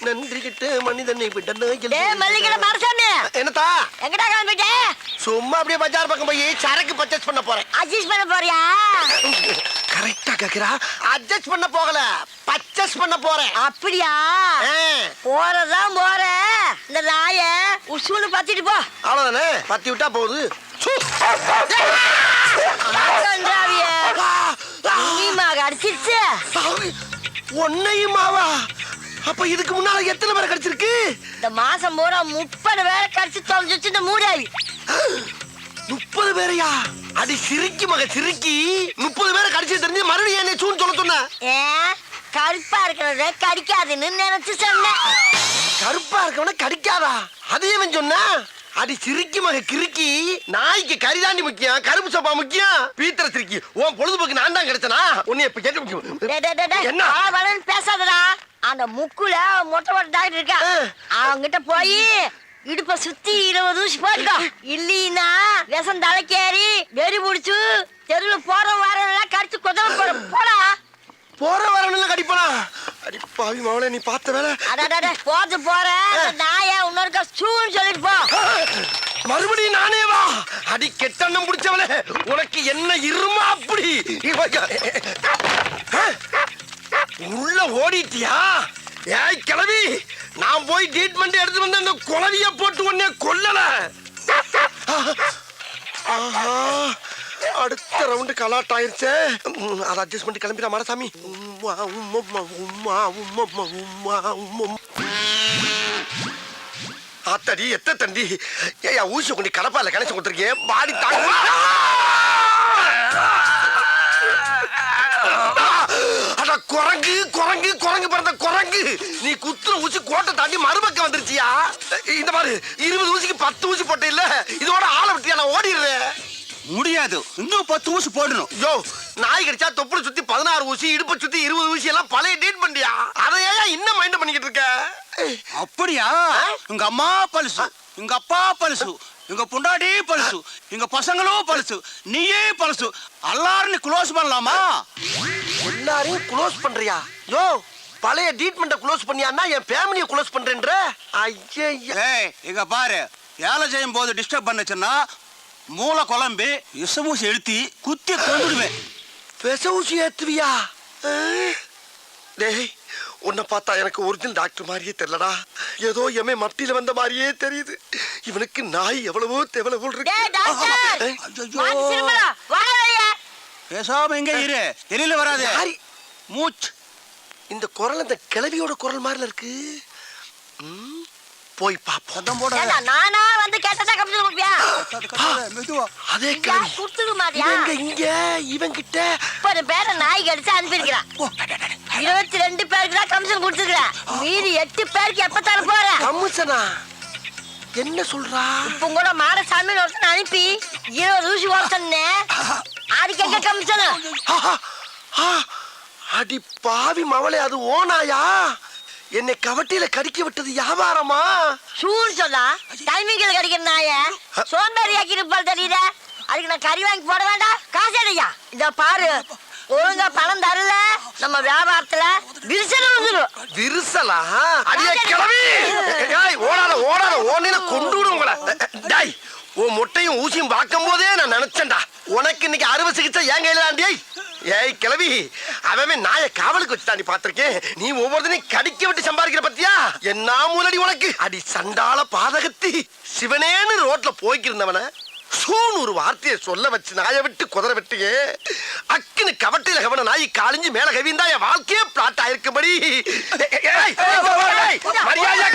நன்றி கிட்ட மனிதனை விட்டனே. டேய் மல்லிகட மாரசாமி. என்னடா? எங்கடா கிளம்பிட்ட? சும்மா அப்படியே பஜார் பக்கம் போய் சரக்கு பர்ச்சேஸ் பண்ண போறேன். அட்ஜஸ்ட் பண்ண போறியா? கரெக்ட்டா கேக்குறா. அட்ஜஸ்ட் பண்ண போகல, பர்ச்சேஸ் பண்ண போறேன். அப்படியா? போறதான் போற. இந்த நாய உசுன்னு பத்திட்டு போ. அவ்வளவுதானே, பத்தி விட்டா போகுது. அடிச்சிருச்சு. ஒன்னையும் மாவா? அப்ப இதுக்கு முன்னால எத்தனை பேரை கடிச்சிருக்கு? இந்த மாசம் பூரா 30 பேரை கடிச்சு தொலைஞ்சிச்சு இந்த மூடாவி. 30 பேரையா? அடி சிரிக்கி மக சிரிக்கி. 30 பேரை கடிச்சு தெரிஞ்சு மறுபடியும் என்ன சூன்னு சொல்ல சொன்ன? கருப்பா இருக்கிறத கடிக்காதுன்னு நினைச்சு சொன்னேன். கருப்பா இருக்கவன கடிக்காதா? அது ஏன் சொன்ன? அடி சிரிக்கி மக கிறுக்கி. நாய்க்கு கரிதாண்டி முக்கியம், கருப்பு சோப்பா முக்கியம். பீத்தர சிரிக்கி. உன் பொழுதுபோக்கு நான் தான் கிடைச்சனா? உன்னை இப்ப கேட்க முக்கியம். என்ன பேசாதடா. அந்த முக்குல மொட்டை மொட்டை டாக்டர் இருக்கா, அவங்கிட்ட போய் இடுப்ப சுத்தி 20 ஊசி போட்டுக்கோ. இல்லீனா விஷம் தலைக்கேறி வெறி புடிச்சு தெருவுல போற வாரம் கடிச்சு குதற போற. போடா. போற வரணும்ல கடிப்பனா? அடி பாவி மவளே, நீ பார்த்த வேலை. அடடட போது போற நாயா இன்னொருக்க சூன்னு சொல்லிட்டு போ. மறுபடியும் நானே வா? அடி கெட்டண்ணம் பிடிச்சவளே, உனக்கு என்ன இருமா அப்படி? உள்ள ஓடிட்டியா? ஏய் கிளவி, நான் போய் ட்ரீட்மெண்ட் எடுத்து வந்து அந்த குளவிய போட்டு உன்னை கொல்லல. ஆஹா, அடுத்த ரவுண்டு கலாட் ஆயிருச்சே. அதை அட்ஜஸ்ட் பண்ணி கிளம்பிடா மாடசாமி. ஆத்தடி எத்த தண்டி. ஏயா ஊசி கொண்டு கடப்பால கணச்சு கொடுத்துருக்கேன். பாடி தாங்க. குரங்கு குரங்கு குரங்கு பிறந்த குரங்கு. நீ குத்துற ஊசி கோட்டை தாண்டி மறுபக்கம் வந்துருச்சியா? இந்த மாதிரி 20 ஊசிக்கு 10 ஊசி போட்ட இல்ல. இதோட ஆளை விட்டியா? நான் ஓடிடுறேன். முடியாது, இன்னும் 10 ஊசி போடணும். யோ, நாய் கடிச்சா தொப்புளை சுத்தி 16 ஊசி, இடுப்பை சுத்தி 20 ஊசி எல்லாம் பழைய டேட் பண்ணியா? அதையா இன்னும் மைண்ட் பண்ணிக்கிட்டு இருக்க? அப்படியா? உங்க அம்மா பல்சு, உங்க அப்பா பல்சு, உங்க பொண்டாடி பல்சு, எங்க பசங்களும் பல்சு, நீயே பல்சு. எல்லாரும் நீ க்ளோஸ் பண்ணலாமா? எல்லாரையும் க்ளோஸ் பண்றியா? யோ, பழைய ட்ரீட்மெண்ட்டை க்ளோஸ் பண்ணியான்னா என் ஃபேமிலியை க்ளோஸ் பண்றேன்ற? ஐயா, இங்க பாரு, வேலை செய்யும் போது டிஸ்டர்ப் பண்ணுச்சுன்னா மூளை குழம்பி விஷமூசி எழுத்தி குத்தி கொண்டுடுவேன். விஷமூசி ஏத்துவியா? டேய், உன்னை பார்த்தா எனக்கு ஒரிஜினல் டாக்டர் மாதிரியே தெரியலடா. ஏதோ எமே மட்டில வந்த மாதிரியே தெரியுது. இவனுக்கு நாய் எவ்வளவோ தேவலவோ இருக்கு. பேசாம எங்க இரு, வெளியில வராது. மூச்சு. இந்த குரல் இந்த கிளவியோட குரல் மாதிரில இருக்கு. போய் பாப்போம். போட நானா வந்து கேட்டதா கம்ப்ளைண்ட் கொடுப்பியா? அதே கிளவி குடுத்துடு மாதிரியா? இங்க இவன் கிட்ட 30 பேரை நாய் கடிச்சு அனுப்பியிருக்கிறான். 22 பேருக்கு தான் கமிஷன் கொடுத்துருக்கிறேன். மீதி 8 பேருக்கு எப்ப தர போற? கமிஷனா? என்ன சொல்றா? இப்ப கூட மாடசாமி ஒருத்தன் அனுப்பி 20 ஊசி ஓட்டனே. அதுக்கு எங்க கமிஷன்? அடி பாவி மவளே, அது ஓனாயா? என்னை கவட்டியில கடிக்க விட்டது வியாபாரமா? சூன்னு சொன்னா டைமிங்ல கடிக்கிற நாய சோம்பேறி ஆக்கிருப்பாள் தெரியுத. அதுக்கு நான் கறி வாங்கி போட வேண்டாம்? காசு அடையா? இத பாரு, ஒழுங்கா பணம் தரல நம்ம வியாபாரத்துல விரிசல் வந்துடும். விரிசலா? அடியே கிளவி, ஓடாத ஓடாத, ஓடின கொண்டு விடும் உங்களை. டாய், உன் முட்டையும் ஊசியும் பார்க்கும் போதே நான் நினைச்சேன்டா உனக்கு இன்னைக்கு அறுவை சிகிச்சை என் கையில தாண்டி. ஏய் கிளவி, அவன் நாயை காவலுக்கு வச்சு தாண்டி பாத்திருக்கேன். நீ ஒவ்வொருத்தனையும் கடிக்க விட்டு சம்பாதிக்கிற பத்தியா? என்ன மூலடி உனக்கு? அடி சண்டால பாதகத்தி. சிவனேன்னு ரோட்ல போய்க்கிருந்தவன சூன் ஒரு வார்த்தையை சொல்ல வச்சு நாயை விட்டு குதிரை விட்டியே. அக்குன்னு கவட்டில கவன நாய் காலிஞ்சு மேல கவிந்தா என் வாழ்க்கையே பிளாட் ஆயிருக்கும்படி. மரியாதையா